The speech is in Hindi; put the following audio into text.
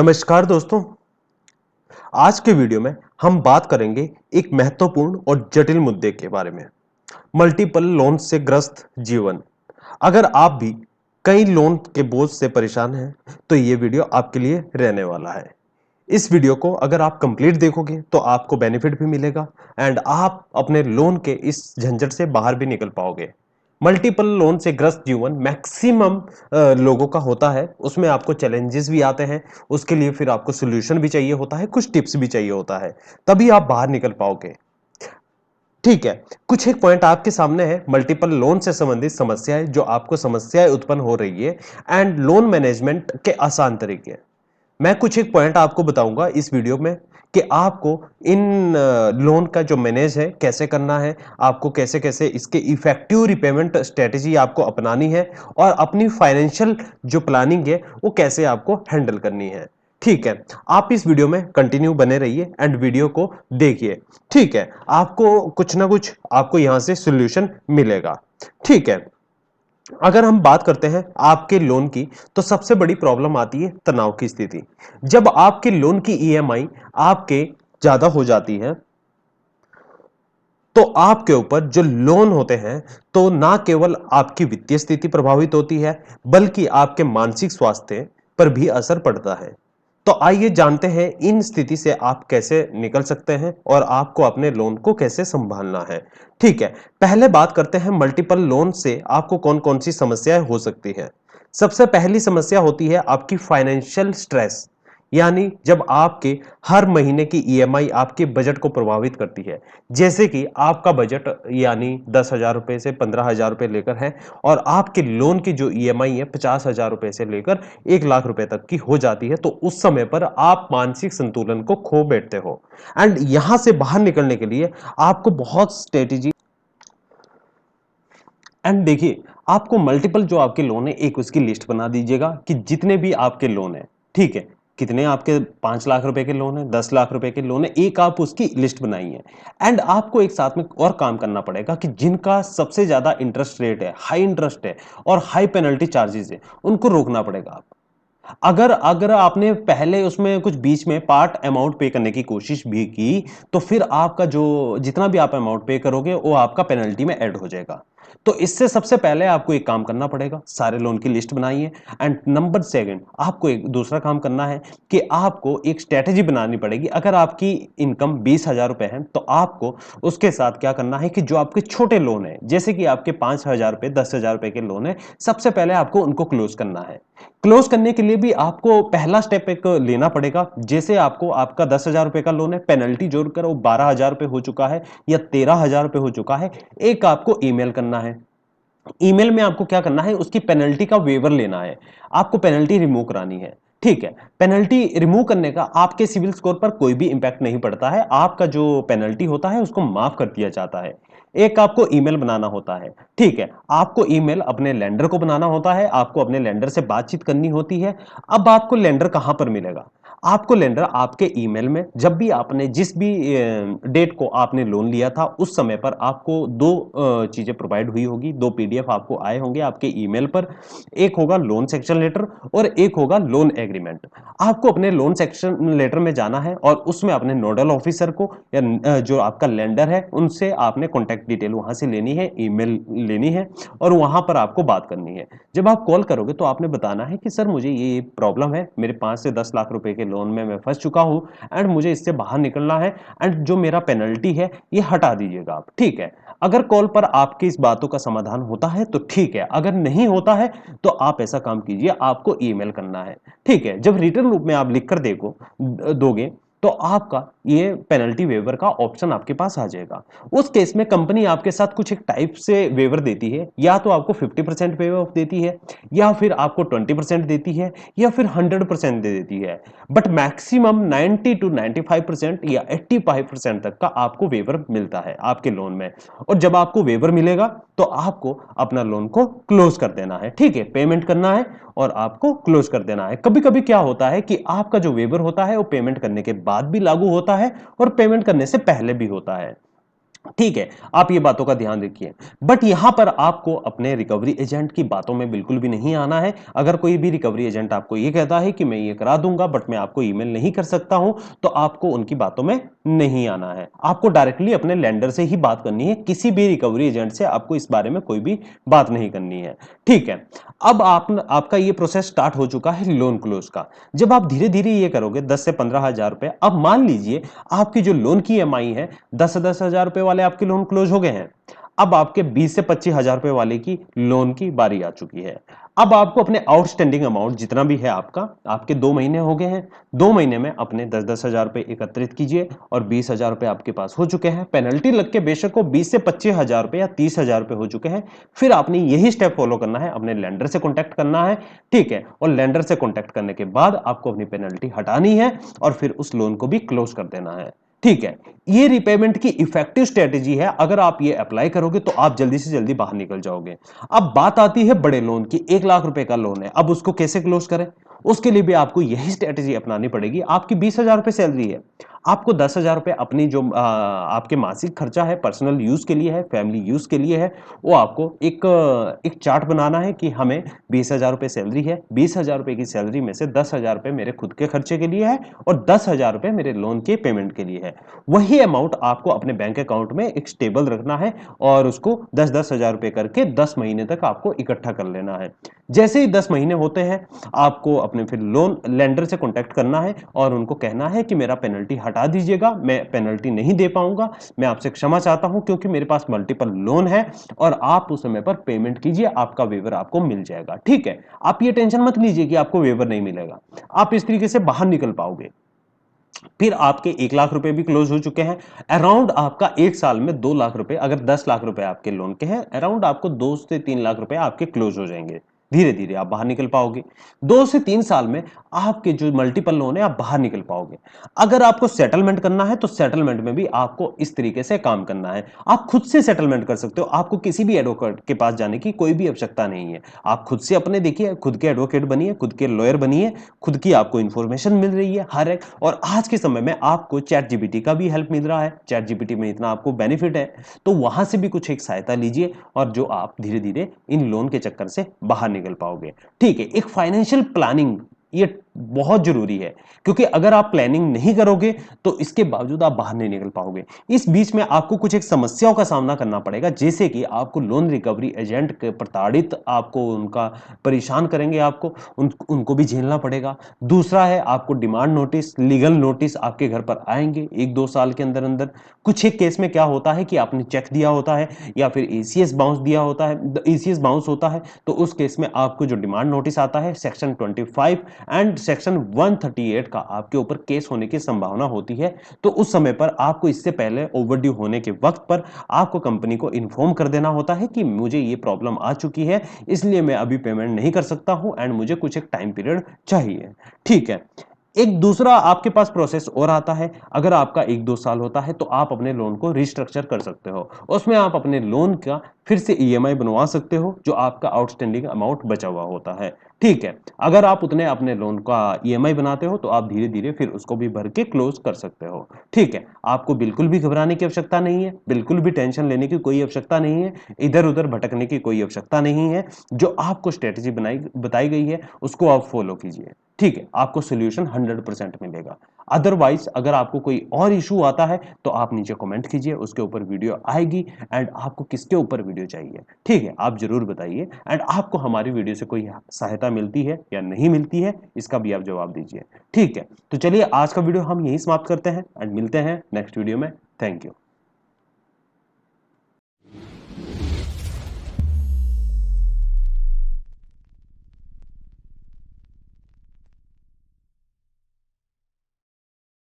नमस्कार दोस्तों। आज के वीडियो में हम बात करेंगे एक महत्वपूर्ण और जटिल मुद्दे के बारे में। मल्टीपल लोन से ग्रस्त जीवन। अगर आप भी कई लोन के बोझ से परेशान हैं तो ये वीडियो आपके लिए रहने वाला है। इस वीडियो को अगर आप कंप्लीट देखोगे तो आपको बेनिफिट भी मिलेगा एंड आप अपने लोन के इस झंझट से बाहर भी निकल पाओगे। मल्टीपल लोन से ग्रस्त जीवन मैक्सिमम लोगों का होता है। उसमें आपको चैलेंजेस भी आते हैं, उसके लिए फिर आपको सॉल्यूशन भी चाहिए होता है, कुछ टिप्स भी चाहिए होता है, तभी आप बाहर निकल पाओगे। ठीक है, कुछ एक पॉइंट आपके सामने है मल्टीपल लोन से संबंधित समस्याएं, जो आपको समस्याएं उत्पन्न हो रही है एंड लोन मैनेजमेंट के आसान तरीके। मैं कुछ एक पॉइंट आपको बताऊंगा इस वीडियो में कि आपको इन लोन का जो मैनेज है कैसे करना है, आपको कैसे कैसे इसके इफेक्टिव रिपेमेंट स्ट्रेटेजी आपको अपनानी है और अपनी फाइनेंशियल जो प्लानिंग है वो कैसे आपको हैंडल करनी है। ठीक है, आप इस वीडियो में कंटिन्यू बने रहिए एंड वीडियो को देखिए। ठीक है, आपको कुछ ना कुछ आपको यहां से सॉल्यूशन मिलेगा। ठीक है, अगर हम बात करते हैं आपके लोन की तो सबसे बड़ी प्रॉब्लम आती है तनाव की स्थिति। जब आपके लोन की ईएमआई आपके ज्यादा हो जाती है तो आपके ऊपर जो लोन होते हैं तो ना केवल आपकी वित्तीय स्थिति प्रभावित होती है बल्कि आपके मानसिक स्वास्थ्य पर भी असर पड़ता है। तो आइए जानते हैं इन स्थिति से आप कैसे निकल सकते हैं और आपको अपने लोन को कैसे संभालना है। ठीक है, पहले बात करते हैं मल्टीपल लोन से आपको कौन कौन सी समस्याएं हो सकती है। सबसे पहली समस्या होती है आपकी फाइनेंशियल स्ट्रेस, यानी जब आपके हर महीने की ईएमआई आपके बजट को प्रभावित करती है। जैसे कि आपका बजट यानी 10,000 रुपए से 15,000 रुपए लेकर है और आपके लोन की जो ईएमआई है 50,000 रुपए से लेकर 1 लाख रुपए तक की हो जाती है, तो उस समय पर आप मानसिक संतुलन को खो बैठते हो एंड यहां से बाहर निकलने के लिए आपको बहुत स्ट्रेटेजी एंड देखिए, आपको मल्टीपल जो आपके लोन है एक उसकी लिस्ट बना दीजिएगा कि जितने भी आपके लोन है, ठीक है, कितने आपके 5 लाख रुपए के लोन है, 10 लाख रुपए के लोन है, एक आप उसकी लिस्ट बनाइए एंड आपको एक साथ में और काम करना पड़ेगा कि जिनका सबसे ज्यादा इंटरेस्ट रेट है, हाई इंटरेस्ट है और हाई पेनल्टी चार्जेस है, उनको रोकना पड़ेगा आप। अगर अगर आपने पहले उसमें कुछ बीच में पार्ट अमाउंट पे करने की कोशिश भी की तो फिर आपका जो जितना भी आप अमाउंट पे करोगे वो आपका पेनल्टी में ऐड हो जाएगा। तो इससे सबसे पहले आपको एक काम करना पड़ेगा, सारे लोन की लिस्ट बनाइए एंड नंबर सेकंड आपको एक दूसरा काम करना है कि आपको एक स्ट्रेटेजी बनानी पड़ेगी। अगर आपकी इनकम 20,000 रुपए है तो आपको उसके साथ क्या करना है कि जो आपके छोटे लोन है, जैसे कि आपके 5,000 रुपए 10,000 रुपए के लोन है, सबसे पहले आपको उनको क्लोज करना है। क्लोज करने के लिए भी आपको पहला स्टेप एक लेना पड़ेगा। जैसे आपको आपका 10,000 रुपए का लोन है, पेनल्टी जोड़कर वो 12,000 रुपए हो चुका है या 13,000 रुपए हो चुका है, एक आपको ईमेल करना है। ईमेल में आपको क्या करना है, उसकी पेनल्टी का वेवर लेना है, आपको पेनल्टी रिमूव करानी है। ठीक है, पेनल्टी रिमूव करने का आपके सिविल स्कोर पर कोई भी इंपैक्ट नहीं पड़ता है, आपका जो पेनल्टी होता है उसको माफ कर दिया जाता है। एक आपको ईमेल बनाना होता है। ठीक है, आपको ईमेल अपने लेंडर को बनाना होता है, आपको अपने लेंडर से बातचीत करनी होती है। अब आपको लेंडर कहां पर मिलेगा, आपको लेंडर आपके ईमेल में, जब भी आपने जिस भी डेट को आपने लोन लिया था उस समय पर आपको दो चीजें प्रोवाइड हुई होगी, दो पीडीएफ आपको आए होंगे आपके ईमेल पर। एक होगा लोन सेक्शन लेटर और एक होगा लोन एग्रीमेंट। आपको अपने लोन सेक्शन लेटर में जाना है और उसमें अपने नोडल ऑफिसर को या जो आपका लेंडर है उनसे आपने कॉन्टेक्ट डिटेल वहां से लेनी है, ईमेल लेनी है और वहां पर आपको बात करनी है। जब आप कॉल करोगे तो आपने बताना है कि सर मुझे ये प्रॉब्लम है, मेरे 5 से 10 लाख रुपए के लोन में मैं फंस चुका हूं एंड मुझे इससे बाहर निकलना है एंड जो मेरा पेनल्टी है ये हटा दीजिएगा आप। ठीक है, अगर कॉल पर आपकी इस बातों का समाधान होता है तो ठीक है, अगर नहीं होता है तो आप ऐसा काम कीजिए, आपको ईमेल करना है। ठीक है, जब रिटर्न रूप में आप लिखकर दोगे तो आपका ये पेनल्टी वेवर का ऑप्शन आपके पास आ जाएगा। उस केस में कंपनी आपके साथ कुछ एक टाइप से वेवर देती है, या तो आपको 50% वेवर ऑफ देती है या फिर आपको 20% देती है या फिर 100% दे देती है। बट मैक्सिमम 90 टू 95% या 85% तक का आपको वेवर मिलता है आपके लोन में। और जब आपको वेवर मिलेगा तो आपको अपना लोन को क्लोज कर देना है। ठीक है, पेमेंट करना है और आपको क्लोज कर देना है। कभी कभी क्या होता है कि आपका जो वेवर होता है वो पेमेंट करने के बाद भी लागू होता है और पेमेंट करने से पहले भी होता है। ठीक है, आप ये बातों का ध्यान रखिए। बट यहां पर आपको अपने रिकवरी एजेंट की बातों में बिल्कुल भी नहीं आना है। अगर कोई भी रिकवरी एजेंट आपको ये कहता है कि मैं ये करा दूंगा बट मैं आपको ईमेल नहीं कर सकता हूं, तो आपको उनकी बातों में नहीं आना है। आपको डायरेक्टली अपने लेंडर से ही बात करनी है, किसी भी रिकवरी एजेंट से आपको इस बारे में कोई भी बात नहीं करनी है। ठीक है, अब आपका ये प्रोसेस स्टार्ट हो चुका है लोन क्लोज का। जब आप धीरे धीरे ये करोगे 10 से 15,000 रुपए, अब मान लीजिए आपकी जो लोन की ईएमआई है 10,000 रुपए वाले आपके लोन क्लोज हो गए हैं। अब आपके 20 से 25,000 रुपए वाले की लोन की बारी आ चुकी है। अब आपको अपने आउटस्टैंडिंग अमाउंट जितना भी है आपका, आपके 2 महीने हो गए हैं, 2 महीने में अपने 10,000 रुपए एकत्रित कीजिए और 20,000 रुपए आपके पास हो चुके हैं। पेनल्टी लग के बेशक को 20 से 25,000 रुपए या 30,000 रुपए हो चुके हैं। फिर आपने यही स्टेप फॉलो करना है, अपने लेंडर से कॉन्टैक्ट करना है। ठीक है, और लेंडर से कॉन्टैक्ट करने के बाद आपको अपनी पेनल्टी हटानी है और फिर उस लोन को भी क्लोज कर देना है। ठीक है, ये रिपेमेंट की इफेक्टिव स्ट्रेटेजी है। अगर आप ये अप्लाई करोगे तो आप जल्दी से जल्दी बाहर निकल जाओगे। अब बात आती है बड़े लोन की। 1 लाख रुपए का लोन है, अब उसको कैसे क्लोज करें? उसके लिए भी आपको यही स्ट्रेटेजी अपनानी पड़ेगी। आपकी 20,000 रुपए सैलरी है, आपको 10,000 रुपए अपनी जो आपके मासिक खर्चा है, पर्सनल यूज के लिए है, फैमिली यूज के लिए है, वो आपको एक चार्ट बनाना है कि हमें 20,000 रुपए सैलरी है, 20,000 रुपए की सैलरी में से 10,000 रुपए मेरे खुद के खर्चे के लिए है और 10,000 रुपए मेरे लोन के पेमेंट के लिए है। वही अमाउंट आपको अपने बैंक अकाउंट में एक स्टेबल रखना है और उसको 10-10,000 रुपए करके 10 महीने तक आपको इकट्ठा कर लेना है। जैसे ही 10 महीने होते हैं, आपको अपने फिर लोन लेंडर से कॉन्टैक्ट करना है और उनको कहना है कि मेरा पेनल्टी हटा दीजिएगा, मैं पेनल्टी नहीं दे पाऊंगा, मैं आपसे क्षमा चाहता हूं क्योंकि मेरे पास मल्टीपल लोन है और आप उस समय पर पेमेंट कीजिए, आपका वेवर आपको मिल जाएगा। ठीक है, आप ये टेंशन मत लीजिए कि आपको वेवर नहीं मिलेगा, आप इस तरीके से बाहर निकल पाओगे। फिर आपके 1 लाख रुपए भी क्लोज हो चुके हैं। अराउंड आपका 1 साल में 2 लाख रुपए, अगर 10 लाख रुपए आपके लोन के हैं, अराउंड आपको 2 से 3 लाख रुपए आपके क्लोज हो जाएंगे। धीरे धीरे आप बाहर निकल पाओगे। 2 से 3 साल में आपके जो मल्टीपल लोन है आप बाहर निकल पाओगे। अगर आपको सेटलमेंट करना है तो सेटलमेंट में भी आपको इस तरीके से काम करना है। आप खुद से सेटलमेंट कर सकते हो, आपको किसी भी एडवोकेट के पास जाने की कोई भी आवश्यकता नहीं है। आप खुद से अपने देखिए, खुद के एडवोकेट बनिए, खुद के लॉयर बनिए, खुद की आपको इंफॉर्मेशन मिल रही है हर एक। और आज के समय में आपको चैट जीपीटी का भी हेल्प मिल रहा है, चैट जीपीटी में इतना आपको बेनिफिट है, तो वहां से भी कुछ एक सहायता लीजिए और जो आप धीरे धीरे इन लोन के चक्कर से बाहर निकल पाओगे। ठीक है, एक फाइनेंशियल प्लानिंग ये बहुत जरूरी है, क्योंकि अगर आप प्लानिंग नहीं करोगे तो इसके बावजूद आप बाहर नहीं निकल पाओगे। इस बीच में आपको कुछ एक समस्याओं का सामना करना पड़ेगा, जैसे कि आपको लोन रिकवरी एजेंट के प्रताड़ित आपको उनका परेशान करेंगे, आपको उनको भी झेलना पड़ेगा। दूसरा है आपको डिमांड नोटिस, लीगल नोटिस आपके घर पर आएंगे 1-2 साल के अंदर अंदर। कुछ एक केस में क्या होता है कि आपने चेक दिया होता है या फिर एसीएस बाउंस दिया होता है, एसीएस बाउंस होता है, तो उस केस में आपको जो डिमांड नोटिस आता है सेक्शन 25 एंड सेक्शन 138 का आपके ऊपर केस होने की संभावना होती है। तो उस समय पर आपको इससे पहले ओवरड्यू होने के वक्त पर आपको कंपनी को इन्फॉर्म कर देना होता है कि मुझे ये प्रॉब्लम आ चुकी है, इसलिए मैं अभी पेमेंट नहीं कर सकता हूं एंड मुझे कुछ एक टाइम पीरियड चाहिए। ठीक है, एक दूसरा आपके पास प्रोसेस और आता है। अगर आपका 1-2 साल होता है तो आप अपने लोन को रिस्ट्रक्चर कर सकते हो, उसमें आप अपने लोन का फिर से ईएमआई बनवा सकते हो जो आपका आउटस्टैंडिंग अमाउंट बचा हुआ होता है। ठीक है, अगर आप उतने अपने लोन का ईएमआई बनाते हो तो आप धीरे धीरे फिर उसको भी भर के क्लोज कर सकते हो। ठीक है, आपको बिल्कुल भी घबराने की आवश्यकता नहीं है, बिल्कुल भी टेंशन लेने की कोई आवश्यकता नहीं है, इधर उधर भटकने की कोई आवश्यकता नहीं है। जो आपको स्ट्रेटेजी बताई गई है उसको आप फॉलो कीजिए। ठीक है, आपको सोल्यूशन 100% मिलेगा। अदरवाइज अगर आपको कोई और इशू आता है तो आप नीचे कमेंट कीजिए, उसके ऊपर वीडियो आएगी। एंड आपको किसके ऊपर वीडियो चाहिए, ठीक है, आप जरूर बताइए। एंड आपको हमारी वीडियो से कोई सहायता मिलती है या नहीं मिलती है, इसका भी आप जवाब दीजिए। ठीक है, तो चलिए आज का वीडियो हम यही समाप्त करते हैं एंड मिलते हैं नेक्स्ट वीडियो में। Thank you.